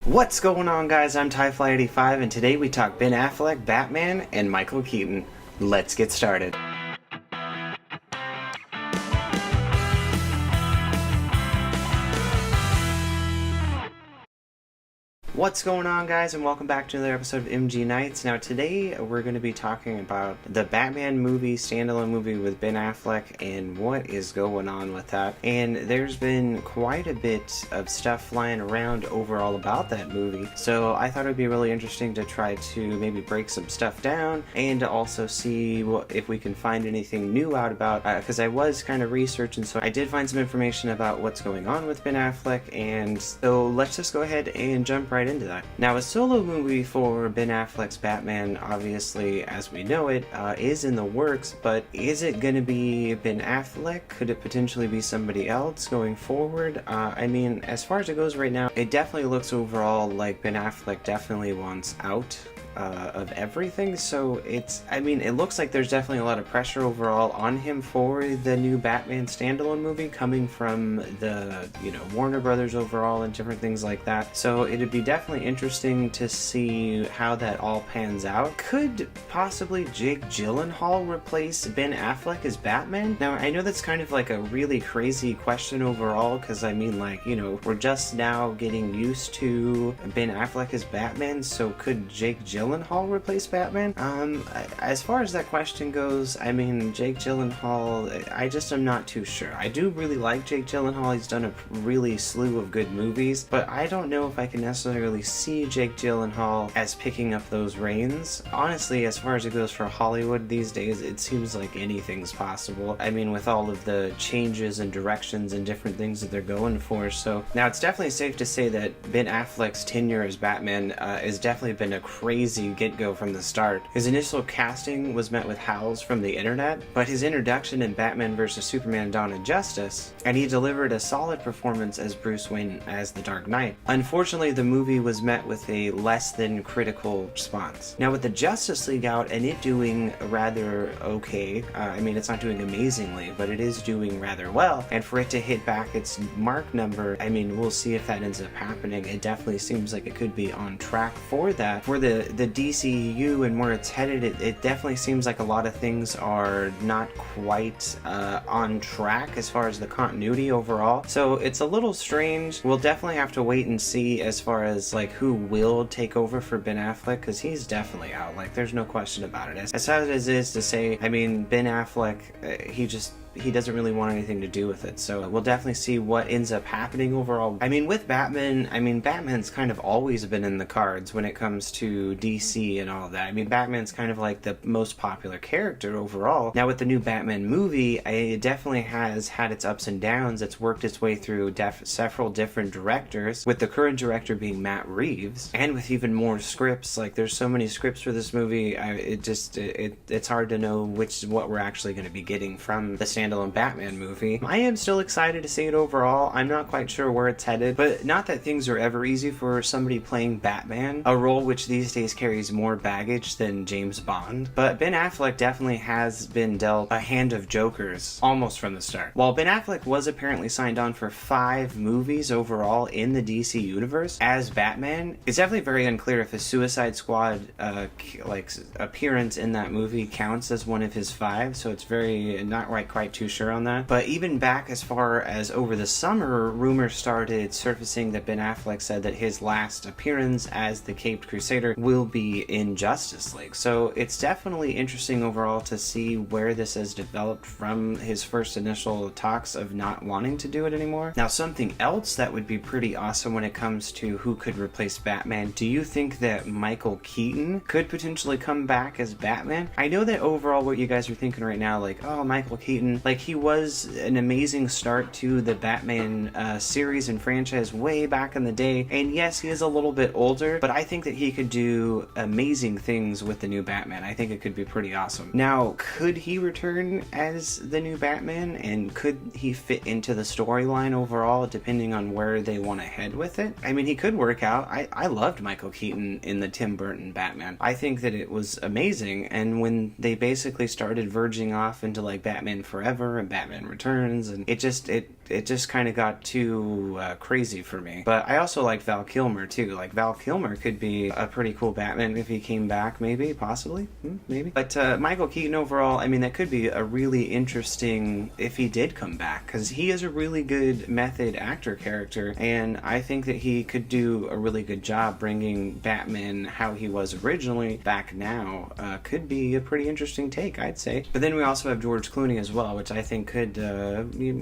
What's going on, guys? I'm TieFly85 and today we talk Ben Affleck, Batman, and Michael Keaton. Let's get started. What's going on, guys, and welcome back to another episode of MG Nights. Now today we're going to be talking about the Batman movie, standalone movie with Ben Affleck, and what is going on with that. And there's been quite a bit of stuff flying around overall about that movie, so I thought it would be really interesting to try to maybe break some stuff down and to also see if we can find anything new out about, because I was kind of researching, so I did find some information about what's going on with Ben Affleck, and so let's just go ahead and jump right into that. Now, a solo movie for Ben Affleck's Batman, obviously, as we know it, is in the works, but is it going to be Ben Affleck? Could it potentially be somebody else going forward? I mean, as far as it goes right now, it definitely looks overall like Ben Affleck definitely wants out of everything, so it looks like there's definitely a lot of pressure overall on him for the new Batman standalone movie coming from the, Warner Brothers overall and different things like that. So it'd be definitely interesting to see how that all pans out. Could possibly Jake Gyllenhaal replace Ben Affleck as Batman? Now, I know that's kind of like a really crazy question overall, because we're just now getting used to Ben Affleck as Batman, so could Jake Gyllenhaal replace Batman? As far as that question goes, Jake Gyllenhaal, I just am not too sure. I do really like Jake Gyllenhaal. He's done a really slew of good movies, but I don't know if I can necessarily see Jake Gyllenhaal as picking up those reins. Honestly, as far as it goes for Hollywood these days, it seems like anything's possible. With all of the changes and directions and different things that they're going for. So now it's definitely safe to say that Ben Affleck's tenure as Batman has definitely been a crazy get-go from the start. His initial casting was met with howls from the internet, but his introduction in Batman vs. Superman: Dawn of Justice, and he delivered a solid performance as Bruce Wayne as the Dark Knight. Unfortunately, the movie was met with a less than critical response. Now, with the Justice League out and it doing rather okay, it's not doing amazingly, but it is doing rather well, and for it to hit back its mark number, we'll see if that ends up happening. It definitely seems like it could be on track for that. For the DCEU and where it's headed, it definitely seems like a lot of things are not quite on track as far as the continuity overall. So it's a little strange. We'll definitely have to wait and see as far as who will take over for Ben Affleck, because he's definitely out. There's no question about it. As sad as it is to say, Ben Affleck, he doesn't really want anything to do with it. So we'll definitely see what ends up happening overall. With Batman, Batman's kind of always been in the cards when it comes to DC and all of that. Batman's kind of like the most popular character overall. Now with the new Batman movie, it definitely has had its ups and downs. It's worked its way through several different directors, with the current director being Matt Reeves, and with even more scripts. There's so many scripts for this movie, it's hard to know what we're actually going to be getting from the standalone Batman movie. I am still excited to see it overall. I'm not quite sure where it's headed, but not that things are ever easy for somebody playing Batman, a role which these days carries more baggage than James Bond. But Ben Affleck definitely has been dealt a hand of jokers almost from the start. While Ben Affleck was apparently signed on for 5 movies overall in the DC universe as Batman, it's definitely very unclear if his Suicide Squad appearance in that movie counts as one of his 5, so it's very not quite too sure on that. But even back as far as over the summer, rumors started surfacing that Ben Affleck said that his last appearance as the Caped Crusader will be in Justice League. So it's definitely interesting overall to see where this has developed from his first initial talks of not wanting to do it anymore. Now, something else that would be pretty awesome when it comes to who could replace Batman, do you think that Michael Keaton could potentially come back as Batman? I know that overall what you guys are thinking right now, Michael Keaton, he was an amazing start to the Batman series and franchise way back in the day, and yes, he is a little bit older, but I think that he could do amazing things with the new Batman. I think it could be pretty awesome. Now, could he return as the new Batman, and could he fit into the storyline overall, depending on where they want to head with it? He could work out. I loved Michael Keaton in the Tim Burton Batman. I think that it was amazing, and when they basically started verging off into Batman Forever and Batman Returns, and it it just kind of got too crazy for me. But I also like Val Kilmer too. Like Val Kilmer could be a pretty cool Batman if he came back, maybe, possibly, maybe. But Michael Keaton overall, I mean, that could be a really interesting if he did come back, because he is a really good method actor character, and I think that he could do a really good job bringing Batman how he was originally back now. Could be a pretty interesting take, I'd say. But then we also have George Clooney as well, which I think could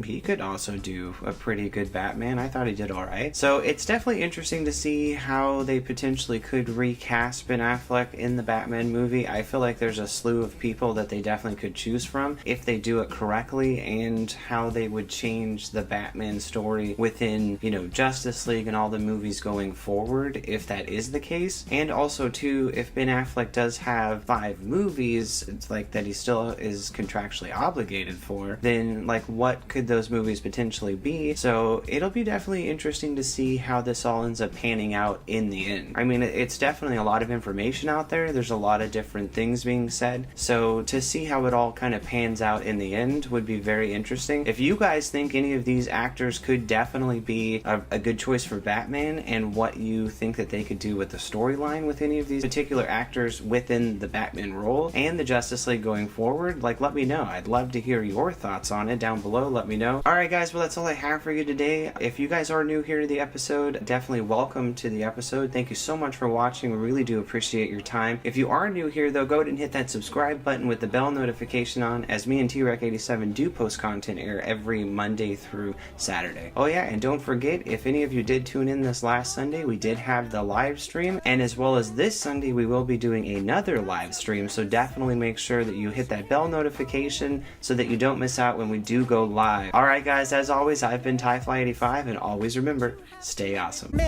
he could also do a pretty good Batman. I thought he did all right. So it's definitely interesting to see how they potentially could recast Ben Affleck in the Batman movie. I feel like there's a slew of people that they definitely could choose from if they do it correctly, and how they would change the Batman story within, you know, Justice League and all the movies going forward, if that is the case. And also too, if Ben Affleck does have 5 movies, it's like that he still is contractually obligated for, then like what could those movies potentially be? So it'll be definitely interesting to see how this all ends up panning out in the end. I mean, it's definitely a lot of information out there. There's a lot of different things being said. So to see how it all kind of pans out in the end would be very interesting. If you guys think any of these actors could definitely be a good choice for Batman, and what you think that they could do with the storyline with any of these particular actors within the Batman role and the Justice League going forward, like, let me know. I'd love to hear your thoughts on it down below. Let me know. Alright guys, well that's all I have for you today. If you guys are new here to the episode, definitely welcome to the episode. Thank you so much for watching. We really do appreciate your time. If you are new here though, go ahead and hit that subscribe button with the bell notification on, as me and T-Rec87 do post content here every Monday through Saturday. Oh yeah, and don't forget, if any of you did tune in this last Sunday, we did have the live stream, and as well as this Sunday we will be doing another live stream, so definitely make sure that you hit that bell notification so that you don't miss out when we do go live. Alright guys, as always, I've been TyFly85, and always remember, stay awesome.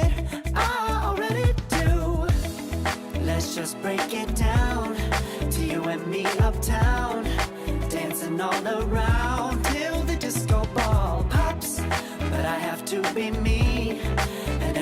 I already do. Let's just break it down to you and me uptown, dancing all around till the disco ball pops. But I have to be me.